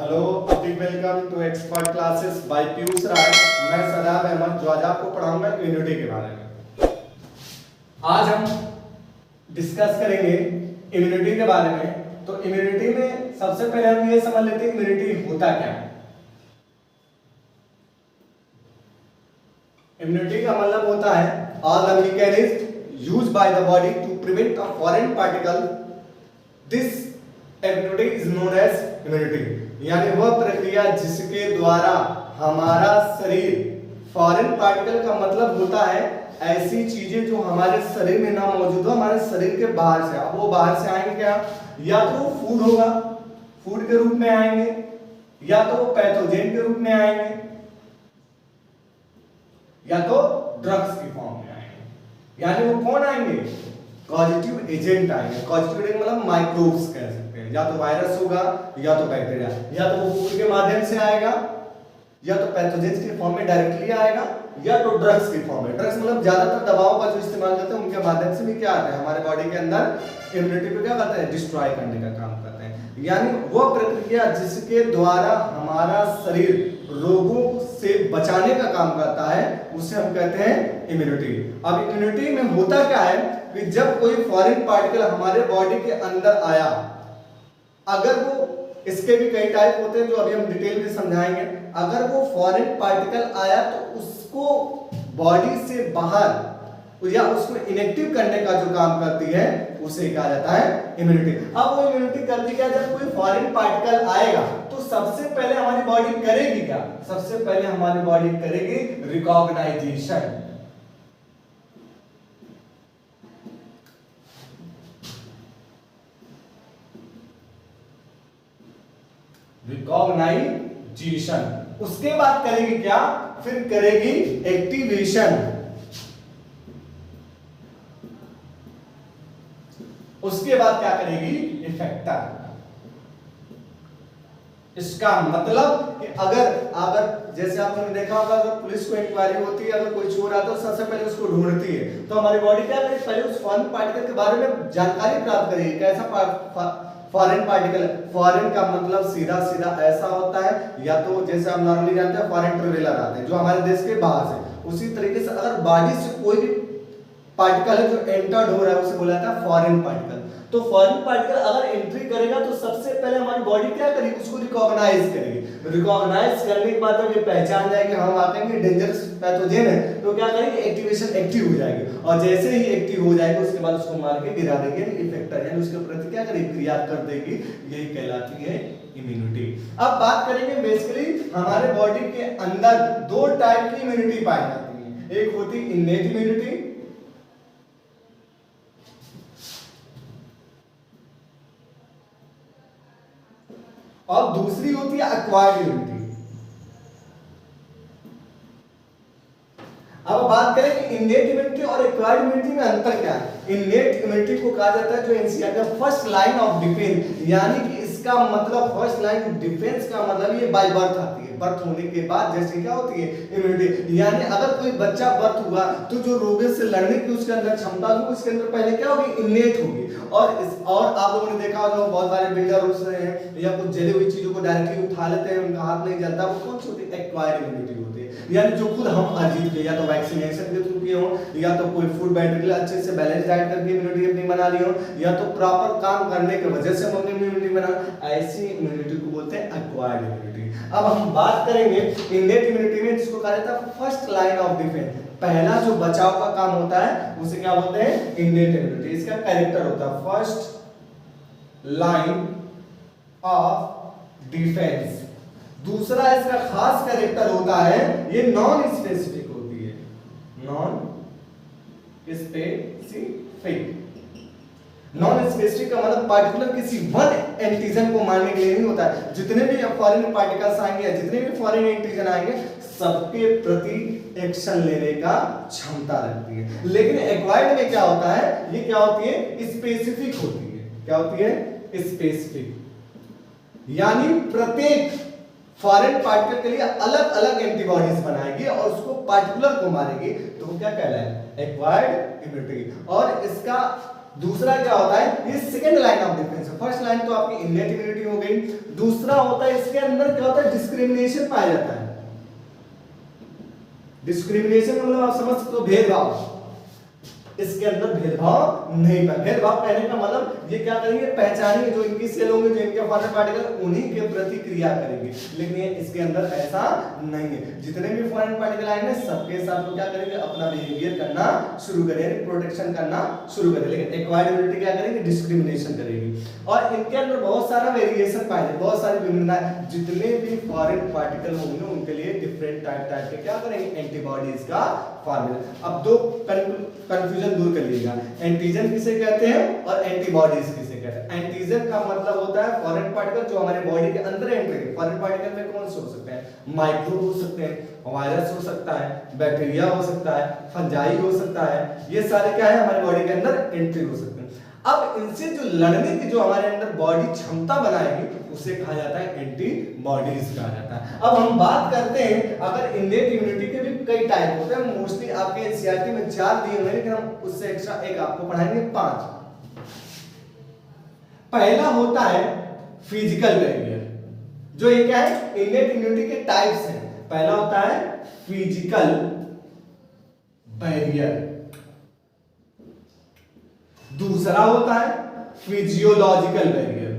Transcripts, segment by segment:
Hello, big welcome to expert classes by Piyush Rai. मैं सदाब अहमद जो आज आपको पढ़ाऊंगा इम्यूनिटी के बारे में। आज हम डिस्कस करेंगे इम्यूनिटी के बारे में। तो इम्यूनिटी में सबसे पहले हम ये समझ लेते हैं इम्यूनिटी होता क्या है। इम्यूनिटी का मतलब होता है all the mechanism used by the body to prevent a foreign particle. This activity is known as immunity. यानी वह प्रक्रिया जिसके द्वारा हमारा शरीर, फॉरेन पार्टिकल का मतलब होता है ऐसी चीजें जो हमारे शरीर में ना मौजूद हो, हमारे शरीर के बाहर से। अब वो बाहर से आएंगे क्या? या तो फूड होगा, फूड के रूप में आएंगे, या तो वो पैथोजेन के रूप में आएंगे, या तो ड्रग्स की फॉर्म में आएंगे। यानी वो कौन आएंगे? कॉजेटिव एजेंट आएंगे। कॉजेटिव एजेंट मतलब माइक्रोब्स कह सकते हैं। या तो वायरस होगा, या तो बैक्टीरिया, या तो वो फूड के माध्यम से आएगा, या तो पैथोजेंस के फॉर्म में डायरेक्टली आएगा, या तो ड्रग्स की फॉर्म में। ड्रग्स मतलब ज्यादातर दवाओं का जो इस्तेमाल करते हैं उनके माध्यम से भी क्या आता है हमारे बॉडी के अंदर इम्यूनिटी को क्या करते हैं? डिस्ट्रॉय करने का काम करते हैं। यानी वो प्रक्रिया जिसके द्वारा हमारा शरीर रोगों से बचाने का काम करता है उसे हम कहते हैं इम्यूनिटी। अब इम्यूनिटी में होता क्या है कि जब कोई फॉरेन पार्टिकल हमारे बॉडी के अंदर आया, अगर वो, इसके भी कई टाइप होते हैं जो अभी हम डिटेल में समझाएंगे। अगर वो फॉरेन पार्टिकल आया तो उसको बॉडी से बाहर या उसको इनेक्टिव करने का जो काम करती है उसे कहा जाता है इम्यूनिटी। अब वो इम्यूनिटी करती क्या? जब कोई फॉरेन पार्टिकल आएगा तो सबसे पहले हमारी बॉडी करेगी क्या? सबसे पहले हमारी बॉडी करेगी रिकॉग्नाइजेशन। रिकॉग्नाइजेशन। उसके बाद करेगी क्या? फिर करेगी एक्टिवेशन। उसके बाद क्या करेगी? इफेक्टर। इसका मतलब कि अगर जैसे आपने देखा होगा, अगर पुलिस को इंक्वायरी होती है, अगर कोई चोर आता है तो सबसे पहले उसको ढूंढती है, तो हमारी बॉडी क्या करेगी? पहले उस फॉरेन पार्टिकल के बारे में जानकारी प्राप्त करेगी। कैसा फॉरेन पार्टिकल? फॉरेन का मतलब सीधा सीधा ऐसा होता है, या तो जैसे हम नॉर्मली जानते हैं फॉरेन ट्रेवलर आते हैं जो हमारे देश के बाहर से। उसी तरीके से अगर बॉडी से कोई भी पार्टिकल है जो एंटर्ड हो रहा है उसे बोला जाता है फॉरेन पार्टिकल। तो फॉरेन पार्टिकल अगर एंट्री करेगा तो सबसे पहले हमारी बॉडी क्या करेगी? उसको रिकॉग्नाइज करेगी। रिकॉग्नाइज करने के बाद जब ये पहचान जाएगी हाँ वाकई में डेंजरस पैथोजेन है, तो क्या करेगी? एक्टिवेशन एक्टिव हो जाएगी। और जैसे ही एक्टिव हो जाएगी उसके बाद उसको मार के गिरा देगी, इफेक्टर यानी उसके प्रति क्या करेगी? क्रिया कर देगी। यही कहलाती है इम्यूनिटी। अब बात करेंगे बेसिकली हमारे बॉडी के अंदर दो टाइप की इम्यूनिटी पाई जाती है। एक होती है इनेट इम्यूनिटी, और दूसरी होती है एक्वायर्ड इम्यूनिटी। अब बात करें कि इनेट इम्यूनिटी और एक्वायर्ड इम्यूनिटी में अंतर क्या है। इनेट इम्यूनिटी को कहा जाता है जो एनसीआर का फर्स्ट लाइन ऑफ डिफेंस, यानी कि इसका मतलब फर्स्ट लाइन ऑफ डिफेंस का मतलब ये बाय बर्थ आती है। बर्थ होने के बाद जैसे क्या होती है? इम्यूनिटी। यानी अगर कोई बच्चा बर्थ हुआ तो जो रोगों से लड़ने की उसके अंदर क्षमता होगी, उसके अंदर पहले क्या होगी? इनेट होगी। और आप लोगों ने देखा होगा बहुत सारे बिल्डर्स हैं या कुछ जली हुई चीजों को डायरेक्टली उठा लेते हैं, उनका हाथ नहीं जलता, वो कौन सी होती है? एक्वायर्ड इम्यूनिटी होती है। यानी जो खुद हम अर्जित किए, या तो वैक्सीनेशन के थ्रू किए हो, या तो कोई फूड बैटरी अच्छे से बैलेंस डाइट करके इम्यूनिटी अपनी बना ली हो, या तो प्रॉपर काम करने की वजह से हम अपनी इम्यूनिटी बना, ऐसी इम्यूनिटी को बोलते हैं एक्वायर्ड इम्यूनिटी। अब हम बात करेंगे इनेट इम्यूनिटी में, जिसको कहा जाता है फर्स्ट लाइन ऑफ डिफेंस। पहला जो बचाव का काम होता है उसे क्या बोलते हैं? Innate immunity. इसका कैरेक्टर होता है फर्स्ट लाइन ऑफ डिफेंस। दूसरा इसका खास कैरेक्टर होता है ये नॉन स्पेसिफिक होती है। Non specific. नॉन स्पेसिफिक का मतलब पार्टिकुलर किसी वन एंटीजन को मारने के लिए नहीं होता है। जितने भी फॉरेन पार्टिकल्स आएंगे, जितने भी फॉरेन एंटीजन आएंगे, सबके प्रति एक्शन लेने का क्षमता रखती है। लेकिन एक्वायर्ड में क्या होता है? ये क्या होती है? स्पेसिफिक होती है। क्या होती है? स्पेसिफिक। यानी प्रत्येक फॉरेन पार्टिकल के लिए अलग अलग एंटीबॉडीज बनाएगी और उसको पार्टिकुलर को मारेगी, तो वो क्या कहलाए? Acquired immunity. और इसका दूसरा क्या होता है, ये सेकंड लाइन ऑफ डिफेंस है। फर्स्ट लाइन तो आपकी इनेट इम्यूनिटी हो गई, दूसरा होता है इसके अंदर क्या होता है, डिस्क्रिमिनेशन पाया जाता है। डिस्क्रिमिनेशन मतलब आप समझ सकते हो भेदभाव, इसके अंदर भेदभाव नहीं पाए। भेदभाव कहने का मतलब ये क्या करेंगे, पहचानेंगे जो इनकी सेल होंगे, जो इनके फॉरेन पार्टिकल उन्हीं के प्रति क्रिया करेंगे, लेकिन ये इसके अंदर ऐसा नहीं है। जितने भी फॉरेन पार्टिकल आएंगे सबके साथ वो क्या करेंगे, अपना बिहेवियर करना शुरू करेंगे, प्रोटेक्शन करना शुरू करेंगे, लेकिन एक्वायर्ड इम्यूनिटी क्या करेंगे, डिस्क्रिमिनेशन करेगी। और इनके अंदर बहुत सारा वेरिएशन पाए जाते, बहुत सारी विभिन्नताएं, जितने भी फॉरेन पार्टिकल होंगे उनके लिए डिफरेंट टाइप के क्या करेंगे, एंटीबॉडीज का फॉर्मूला। अब दो कंफ्यूजन दूर कर लीजिएगा, एंटीजन किसे कहते हैं और एंटीबॉडीज किसे कहते हैं। एंटीजन का मतलब होता है फॉरेन पार्टिकल जो हमारे बॉडी के अंदर एंटर है। फॉरेन पार्टिकल में कौन से हो सकते हैं, माइक्रोब हो सकते हैं, वायरस हो सकता है, बैक्टीरिया हो सकता है, फंजाई हो सकता है, ये सारे क्या है हमारे बॉडी के अंदर एंट्री हो सकते हैं। अब इनसे जो लड़ने की जो हमारे अंदर बॉडी क्षमता बनाएगी उसे कहा जाता है एंटीबॉडीज कहा जाता है। अब हम बात करते हैं, अगर इनेट इम्यूनिटी के भी कई टाइप होते हैं, मोस्टली आपके एनसीईआरटी में 4 दिए हुए हैं, लेकिन हम उससे एक्स्ट्रा एक आपको पढ़ाएंगे 5। पहला होता है फिजिकल बैरियर, जो ये क्या है, इनेट इम्यूनिटी के टाइप्स हैं। पहला होता है फिजिकल बैरियर, दूसरा होता है फिजियोलॉजिकल बैरियर,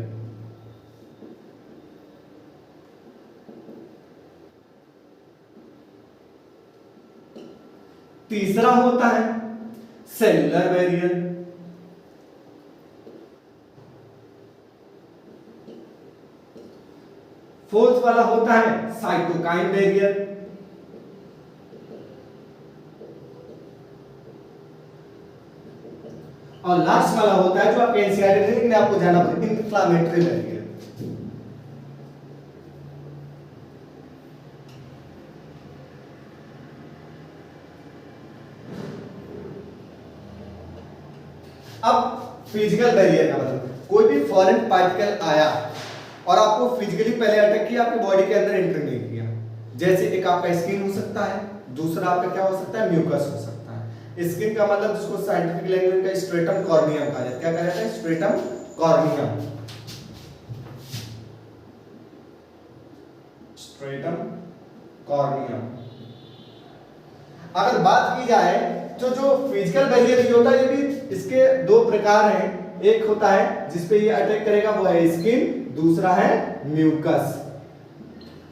तीसरा होता है सेलुलर बैरियर, फोर्थ वाला होता है साइटोकाइन बैरियर, और लास्ट वाला होता है जो आप एनसीईआरटी में आपको जाना पड़ेगा, इंफ्लेमेटरी बैरियर। अब फिजिकल बैरियर का मतलब, कोई भी फॉरेन पार्टिकल आया और आपको फिजिकली पहले अटैक किया, आपकी बॉडी के अंदर एंटर नहीं किया। जैसे एक आपका स्किन हो सकता है, दूसरा आपका क्या हो सकता है, म्यूकस हो सकता है। स्किन का मतलब जिसको साइंटिफिक लैंग्वेज में स्ट्रेटम कॉर्नियम कहा जाता है। क्या कहा जाता है, स्ट्रेटम कॉर्नियम, स्ट्रेटम कॉर्नियम। अगर बात की जाए तो जो फिजिकल बैरियर ये होता है, ये भी इसके 2 प्रकार हैं। एक होता है जिसपे ये अटैक करेगा वो है स्किन, दूसरा है म्यूकस।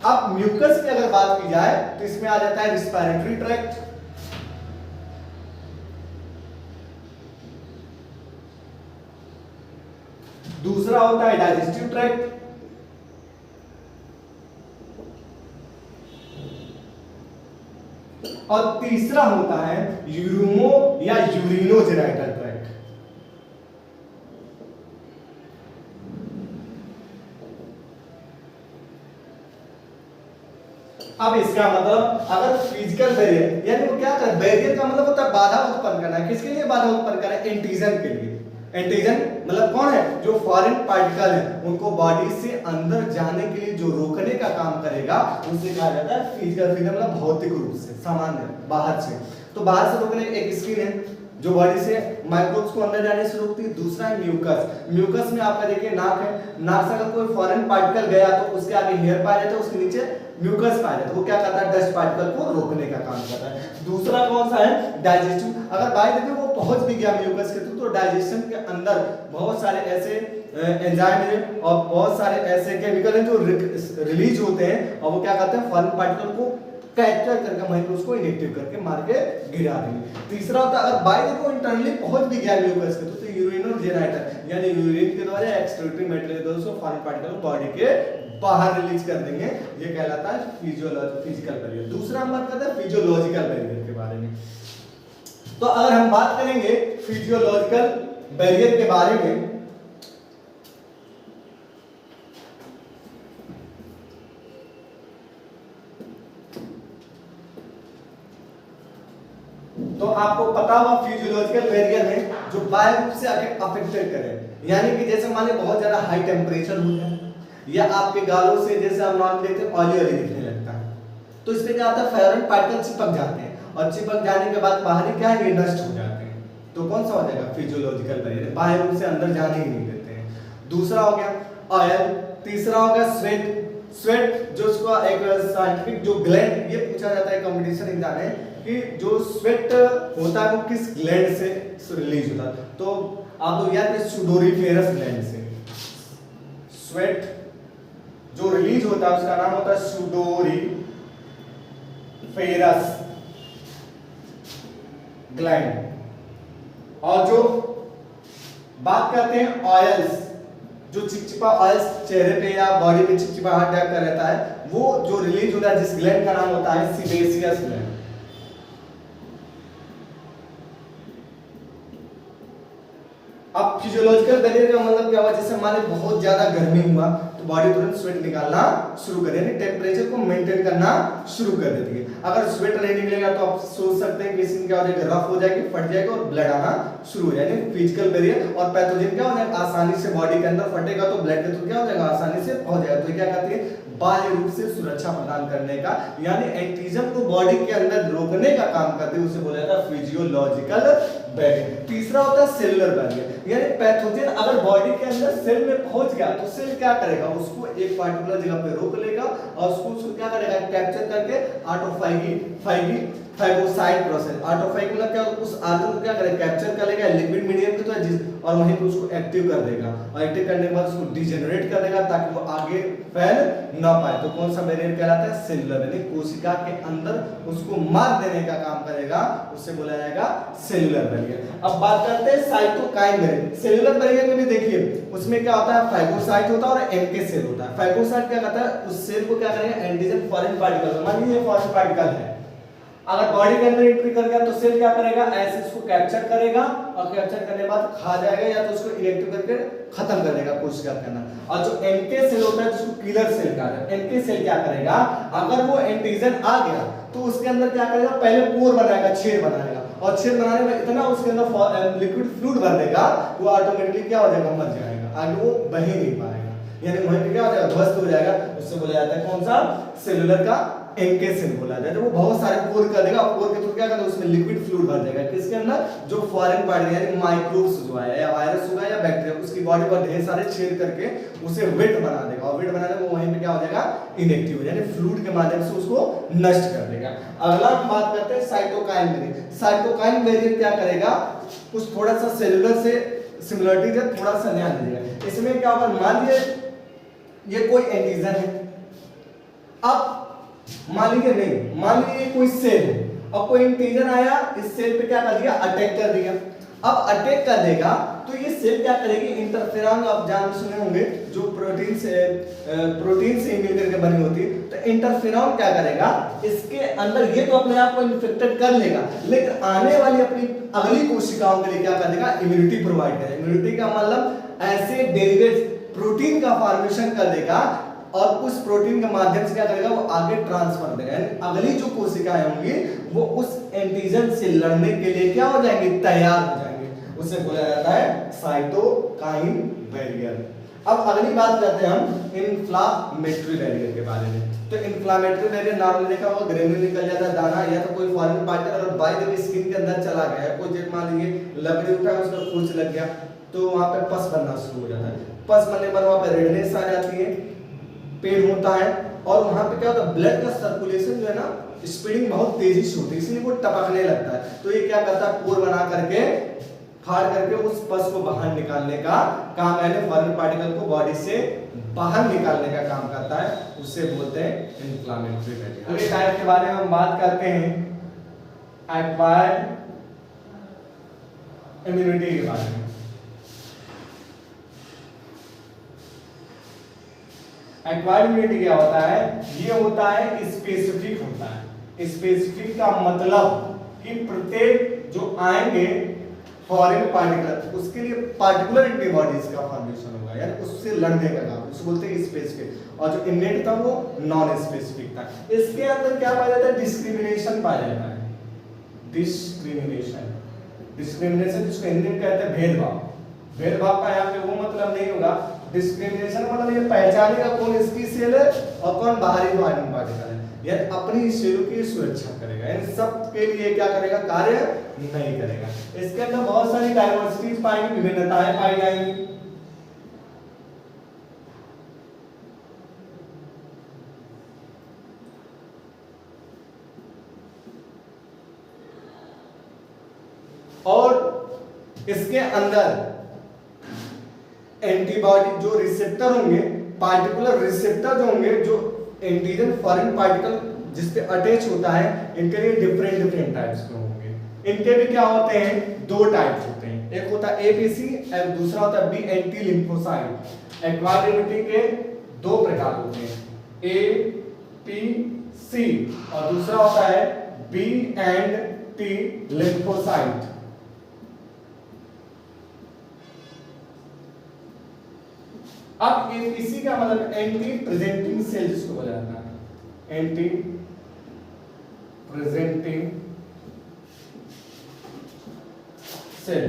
अब म्यूकस की अगर बात की जाए तो इसमें आ जाता है रिस्पिरेटरी ट्रैक्ट, दूसरा होता है डाइजेस्टिव ट्रैक्ट, और तीसरा होता है यूरिनो या यूरिनोजेनाइटल ट्रैक्ट। अब इसका मतलब अगर फिजिकल बैरियर यानी वो क्या कर, बैरियर का मतलब होता है बाधा उत्पन्न करना। किसके लिए बाधा उत्पन्न करना है, एंटीजन के लिए। एंटीजन मतलब कौन है, जो फॉरेन पार्टिकल है उनको बॉडी से अंदर जाने के लिए जो रोकने का काम करेगा उसे कहा जाता है फिजिकल। फिजिकल मतलब भौतिक रूप से, सामान्य बाहर से। तो बाहर से रोकने एक स्किन है जो बॉडी से माइक्रोब्स को अंदर जाने से रोकती है, दूसरा है म्यूकस। म्यूकस में आपका देखिए नाक है, नाक से अगर कोई फॉरेन पार्टिकल गया तो उसके आगे हेयर पाया जाता है, उसके नीचे म्यूकस पाया जाता है। वो क्या करता है, डस्ट पार्टिकल को रोकने का काम करता है। दूसरा कौन सा है, डाइजेस्टिव। अगर बाय द वे वो पहुंच भी गया म्यूकस के थ्रू तो डाइजेशन के अंदर बहुत सारे ऐसे एंजाइम है और बहुत सारे ऐसे केमिकल हैं जो रिलीज होते हैं और वो क्या करते हैं, फॉरेन पार्टिकल को कैप्चर करके वहीं पे उसको इनेक्टिव करके मार के गिरा देंगे। तीसरा होता है अगर बाय द वे इंटरनली पहुंच भी गया म्यूकस के तो यूरिनोजेनाइटल यानी यूरिन के द्वारा एक्सक्रीटरी मटेरियल के द्वारा फॉरेन पार्टिकल बॉडी के बाहर रिलीज कर देंगे। ये कहलाता है फिजिकल बैरियर। दूसरा हम बात करते हैं फिजियोलॉजिकल बैरियर के बारे में। तो अगर हम बात करेंगे फिजियोलॉजिकल बैरियर के बारे में तो आपको पता होगा फिजियोलॉजिकल बैरियर में जो बाहर रूप से अफेक्टेड करे, यानी कि जैसे मान लीजिए बहुत ज्यादा हाई टेम्परेचर हो जाए या आपके गालों से जैसे हम नॉर्मल देखते हैं ऑयली ऑयली दिखने लगता है, तो इसमें क्या होता है फॉरेन पार्टिकल चिपक जाते हैं और चिपक जाने के बाद बाहरी क्या है, ये नष्ट हो जाते हैं। तो कौन सा हो जाएगा फिजियोलॉजिकल बैरियर, बाहर रूप से अंदर जाने ही नहीं देते हैं। दूसरा हो गया ऑयल, तीसरा हो गया स्वेट। स्वेट जो उसका एक साइंटिफिक जो ग्लैंड, ये पूछा जाता है कंपटीशन एग्जाम में कि जो स्वेट होता है वो किस ग्लैंड से रिलीज होता है, तो आप लोग याद करें सुडोरिफेरस ग्लैंड से। स्वेट जो रिलीज होता है उसका नाम होता है सुडोरिफेरस ग्लैंड। और जो बात करते हैं ऑयल्स, जो चिपचिपा ऑयल्स चेहरे पे या बॉडी पे चिपचिपाहट टाइप का रहता है, वो जो रिलीज होता है जिस ग्लैंड का नाम होता है सीबेसियस ग्लैंड। अब फिजियोलॉजिकल बैरियर का मतलब क्या हुआ, जैसे मान लीजिए बहुत ज्यादा गर्मी हुआ तो बॉडी तुरंत स्वेट निकालना शुरू कर, यानी टेम्परेचर को मेंटेन करना शुरू कर देती है। अगर स्वेट नहीं निकलेगा तो आप सोच सकते हैं कि स्किन क्या हो जाएगा, रफ हो जाएगी, फट जाएगा और ब्लड आना शुरू हो जाएगा। फिजिकल बैरियर और पैथोजन क्या हो जाएगा, आसानी से बॉडी के अंदर फटेगा तो ब्लड के थ्रू क्या हो जाएगा, आसानी से पहुंच जाएगा। तो क्या कहते हैं, बाह्य रूप से सुरक्षा प्रदान करने का, यानी एंटीजन को बॉडी के अंदर रोकने का काम करते हैं, उसे बोला जाता है फिजियोलॉजिकल बैरियर। तीसरा होता है सेलुलर बैरियर, यानी पैथोजन अगर बॉडी के अंदर सेल में पहुंच गया तो सेल क्या करेगा, उसको एक पार्टिकुलर जगह पे रोक लेगा और उसको क्या करेगा, कैप्चर करके फाइगोसाइट प्रोसेस, ऑटोफैगी मतलब क्या, उस आर्गन को क्या करेगा, कैप्चर कर लेगा लिक्विड मीडियम के तो और वहीं पे उसको एक्टिव कर देगा, और एक्टिव करने के बाद उसको डिजेनरेट कर देगा ताकि वो आगे फैल ना पाए। तो कौन सा बैरियर कहलाता है, सेलुलर, यानी कोशिका के अंदर उसको मार देने का काम करेगा, उससे बोला जाएगा सेलुलर बैरियर। अब बात करते हैं साइटोकाइन बैरियर। सेलुलर बैरियर में भी देखिए उसमें क्या होता है, फाइगोसाइट होता है और एनके सेल होता है। फाइगोसाइट क्या करता है, उस सेल को क्या करेगा, एंटीजन फॉरेन पार्टिकल, मान लीजिए फॉरेन पार्टिकल है, अगर बॉडी के अंदर एंट्री कर गया तो सेल क्या करेगा, ऐसे इसको कैप्चर करेगा और कैप्चर करने के बाद खा जाएगा या तो उसको इनेक्टिव करके खत्म कर देगा कोशिश करना। और जो एनके सेल होता है जिसको किलर सेल कहा जाता है, एनके सेल क्या करेगा, अगर वो एंटीजन आ गया तो उसके अंदर क्या करेगा, पहले पोर बनाएगा, छेद बनाएगा, और छेद बनाने में इतना उसके अंदर लिक्विड फ्लूइड भर देगा वो ऑटोमेटिकली क्या हो जाएगा, मर जाएगा, आगे वो बह ही नहीं पाएगा, यानी वहीं पे क्या हो जाएगा, ध्वस्त हो जाएगा। उससे बोला जाता है कौन सा, सेलुलर का एनके सेल बोला जाता है। तो वो बहुत सारे पोर कर देगा, पोर के थ्रू क्या करेगा, उसमें लिक्विड फ्लूइड भर देगा, किसके अंदर, जो फॉरेन पार्टिकल यानी माइक्रोब्स जो है, या वायरस होगा या बैक्टीरिया, उसकी बॉडी पर ढेर सारे छेद करके उसे वेट बना देगा, और वेट बनाने में वो वहीं पे क्या हो जाएगा, इनएक्टिव हो, यानी फ्लूइड के माध्यम से उसको नष्ट कर देगा। अगला हम बात करते हैं साइटोकाइन बैरियर। साइटोकाइन बैरियर क्या करेगा, कुछ थोड़ा सा सेलुलर से सिमिलरिटी है, थोड़ा सा ध्यान दीजिएगा। इसमें क्या होगा, मान लीजिए ये कोई एंटीजन है, अब मान लीजिए नहीं, मान लीजिए कोई सेल है, अब कोई एंटीजन आया, इस सेल पे क्या कर दिया, अटैक कर दिया। अब अटैक कर देगा तो ये सेल क्या करेगी, इंटरफेरॉन आप जान सुने होंगे, जो प्रोटीन से मिलकर के बनी होती है, तो इंटरफेरॉन क्या करेगा, इसके अंदर ये तो अपने आप को इन्फेक्टेड कर लेगा, लेकिन आने वाली अपनी अगली कोशिकाओं के लिए क्या कर देगा, इम्यूनिटी प्रोवाइड करेगा। इम्यूनिटी का मतलब ऐसे डेरिवेट्स प्रोटीन का फॉर्मेशन कर देगा और उस प्रोटीन के माध्यम से क्या करेगा, वो आगे ट्रांसफर देगा, यानी अगली जो कोशिकाएं होंगी वो उस एंटीजन से लड़ने के लिए क्या हो जाएंगी, तैयार हो जाएंगे, उसे बोला जाता है साइटोकाइन बैरियर। अब अगली बात करते हैं हम इन्फ्लामेटरी बैरियर के बारे में। तो इन्फ्लामेटरी बैरियर नॉर्मली देखा होगा, ग्रेन्यूल निकल जाता है दाना, या तो कोई फॉरेन पार्टिकल अगर बाय द वे स्किन के अंदर चला गया, कोई जैसे मान लीजिए लकड़ी उठा है, उसका कुछ लग गया तो वहां पे पस बनना शुरू हो जाता है, पस बनने पर वहां पे रेडनेस आ जाती है, पेन होता है, और वहां पे क्या होता है, ब्लड का सर्कुलेशन जो है ना, स्पीडिंग बहुत तेजी से होती है, इसलिए वो टपकने लगता है। तो ये क्या करता है, पोर बना करके फाड़ करके उस पस को बाहर निकालने का काम, यानी फॉरेन पार्टिकल को बॉडी से बाहर निकालने का काम करता है, उसे बोलते हैं इन्फ्लामेटरी बैरियर। अगले टाइप के बारे में हम बात करते हैं एक्वायर्ड इम्यूनिटी के बारे में। एक्वायर्ड इम्यूनिटी क्या होता है, ये होता है स्पेसिफिक होता है। स्पेसिफिक का मतलब कि प्रत्येक जो आएंगे फॉरेन पार्टिकल, उसके लिए पार्टिकुलर एंटीबॉडीज का फॉर्मेशन होगा, यानी उससे लड़ने का काम, उसको बोलते हैं स्पेसिफिक। और जो इनेट था वो नॉन स्पेसिफिक था। इसके अंदर क्या पाया जाता है, डिस्क्रिमिनेशन पाया जाता है, डिस्क्रिमिनेशन जिसको हिंदी में कहते हैं भेदभाव। भेदभाव का यहाँ पे वो मतलब नहीं होगा डिस्क्रिमिनेशन मतलब ये पहचानेगा कौन इसकी सेल है और कौन बाहरी बाइंडिंग पार्टिकल है, यानी अपनी सेलों की सुरक्षा करेगा, यानी सब के लिए क्या करेगा, कार्य नहीं करेगा। इसके अंदर बहुत सारी डाइवर्सिटीज पाएंगे, विभिन्नताएं पाई जाएंगी। और इसके अंदर एंटीबॉडी जो रिसेप्टर होंगे, पार्टिकुलर रिसेप्टर जो होंगे, जो एंटीजन फॉरेन पार्टिकल जिस पे अटैच होता है, इनके लिए डिफरेंट टाइप्स के होंगे। इनके भी क्या होते हैं, दो टाइप्स होते हैं, एक होता है एपीसी और दूसरा होता है B anti lymphocyte. Acquired immunity के दो प्रकार होते हैं, ए पी सी, और दूसरा होता है बी एंड टी लिम्फोसाइट। अब एपीसी का मतलब एंटी प्रेजेंटिंग सेल जिसको बोला जाता है, एंटी प्रेजेंटिंग सेल।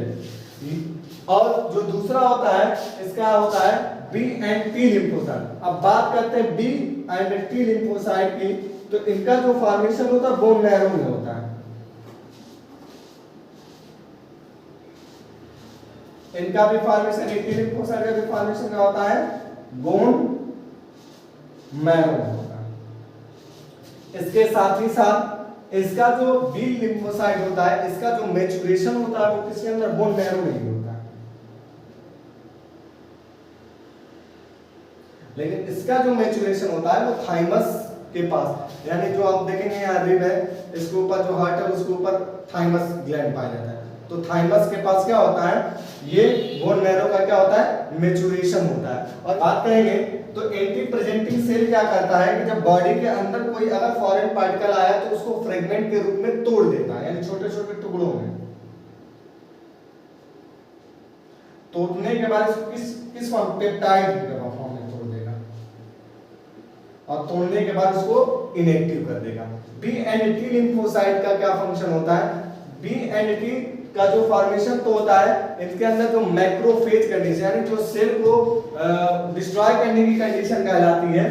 और जो दूसरा होता है इसका होता है बी एंड टी लिम्फोसाइट। अब बात करते हैं बी एंड टी लिम्फोसाइट की, तो इनका जो फॉर्मेशन होता है बोन मैरो में होता है। इनका भी फॉर्मेशन, टी लिम्फोसाइट का भी फॉर्मेशन क्या होता है, बोन मैरो में होता है। इसके साथ ही साथ इसका जो बी लिम्फोसाइट होता है, इसका जो मैच्योरेशन होता है वो किसके अंदर, बोन मैरो में ही होता है। लेकिन इसका जो मैच्योरेशन होता है वो थाइमस के पास, यानी जो आप देखेंगे यहाँ रिब है, इसके ऊपर जो हार्ट है उसके ऊपर थाइमस ग्लैंड पाया जाता है। तो थाइमस के पास क्या होता है, ये बोन मैरो का क्या होता है, मैच्योरेशन होता है। और बात करेंगे तो एंटी प्रेजेंटिंग सेल क्या करता है कि जब बॉडी के अंदर कोई अगर फॉरेन पार्टिकल आया तो उसको फ्रेगमेंट के रूप में तोड़ देता है, यानी छोटे छोटे टुकड़ों में। तोड़ने के बाद इसको किस फॉर्म, पेप्टाइड के फॉर्म में तोड़ देगा, और तोड़ने के बाद उसको इनएक्टिव कर देगा। बी एंड टी लिम्फोसाइट का क्या फंक्शन होता है, बी एंड टी का जो फॉर्मेशन तो होता है, इसके अंदर जो मैक्रोफेज कंडीशन, यानी जो सेल को डिस्ट्रॉय करने की कंडीशन कहलाती है,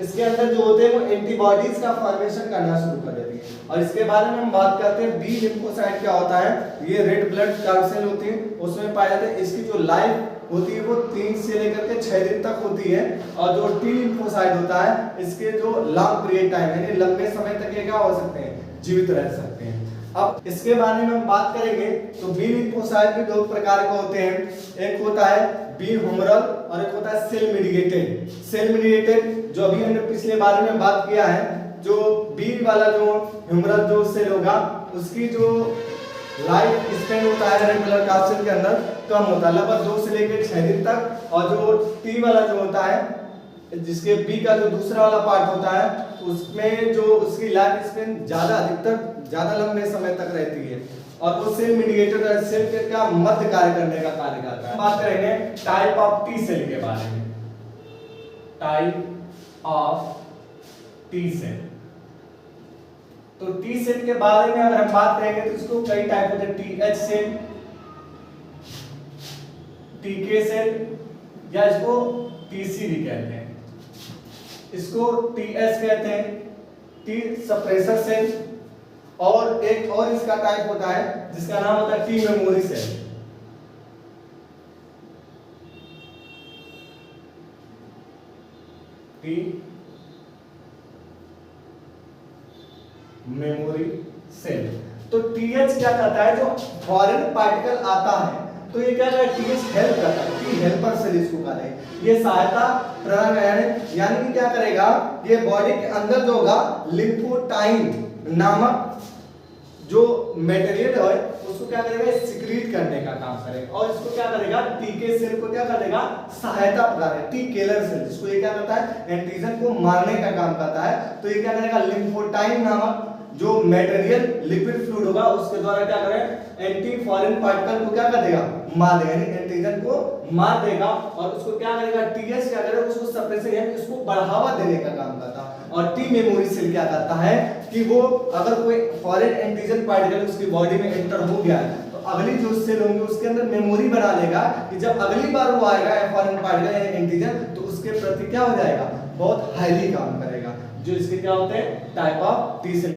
इसके अंदर जो होते हैं वो एंटीबॉडीज का फॉर्मेशन करना शुरू कर देती है। और इसके बारे में हम बात करते हैं, बी लिम्फोसाइट क्या होता है, ये रेड ब्लड सेल होती है, उसमें पाया जाता है। इसकी जो लाइफ होती है वो 3 से लेकर के 6 दिन तक होती है। और जो टी लिम्फोसाइट होता है, इसके जो लॉन्ग पीरियड टाइम, यानी लंबे समय तक ये क्या हो सकते हैं, जीवित रह सकते हैं। अब इसके बारे में हम बात करेंगे तो बी लिम्फोसाइट भी दो प्रकार के होते हैं, एक होता है बी ह्यूमरल और एक होता है सेल मीडिएटेड। सेल मीडिएटेड जो अभी हमने पिछले बारे में बात किया है, जो बी वाला जो ह्यूमरल जो सेल होगा उसकी जो लाइफ स्पेन होता है रेड ब्लड कैप्सूल के अंदर कम होता है, लगभग 2 से लेकर 6 दिन तक। और जो टी वाला जो होता है, जिसके बी का जो दूसरा वाला पार्ट होता है, उसमें जो उसकी लाइफ स्पेन ज्यादा, अधिकतर ज्यादा लंबे समय तक रहती है। और वो सेल मीडिएटेड है, सेल के का मध्य कार्य करने का कार्य करता है। बात करेंगे टाइप ऑफ टी सेल के बारे में, टाइप ऑफ टी सेल। तो टी सेल के बारे में अगर हम बात करेंगे तो इसको कई टाइप होते हैं, टीएच सेल, टीके सेल, या इसको टीसी भी कहते हैं, इसको टीएस कहते हैं, टी सप्रेसर सेल। और एक और इसका टाइप होता है जिसका नाम होता है T memory cell. T memory cell. तो टीएच क्या करता है, जो फॉरेन पार्टिकल आता है तो ये क्या करता है, टीएच हेल्प करता है, टी हेल्पर सेल इसको कहते हैं। ये सहायता प्रदान करेगा, यानी कि क्या करेगा, ये बॉडी के अंदर जो होगा लिम्फोटाइन नामक जो मटेरियल है उसको क्या करेगा, सिक्रीट करने का काम करेगा। और इसको क्या करेगा, टीके सेल को क्या करेगा, सहायता प्रदान करेगा। टी किलर सेल जिसको ये क्या करता है, एंटीजन को मारने का काम करता है। तो ये क्या करेगा, लिम्फोटाइन नामक जो मटेरियल लिक्विड फ्लूइड होगा उसके द्वारा क्या करेगा, एंटी फॉरेन पार्टिकल को क्या कर देगा, मार देगा, यानी एंटीजन को मार देगा। और उसको क्या करेगा, टीएस क्या करेगा, उसको सप्रेशन यानी उसको बढ़ावा देने का काम करता है। और टी मेमोरी सेल क्या करता है कि वो अगर कोई फॉरेन एंटीजन पार्टिकल उसकी बॉडी में एंटर हो गया है तो अगली जो सेल होंगे उसके अंदर मेमोरी बना लेगा कि जब अगली बार वो आएगा फॉरेन पार्टिकल या एंटीजन तो उसके प्रति क्या हो जाएगा, बहुत हाईली काम करेगा। जो इसके क्या होते हैं टाइप ऑफ टी सेल।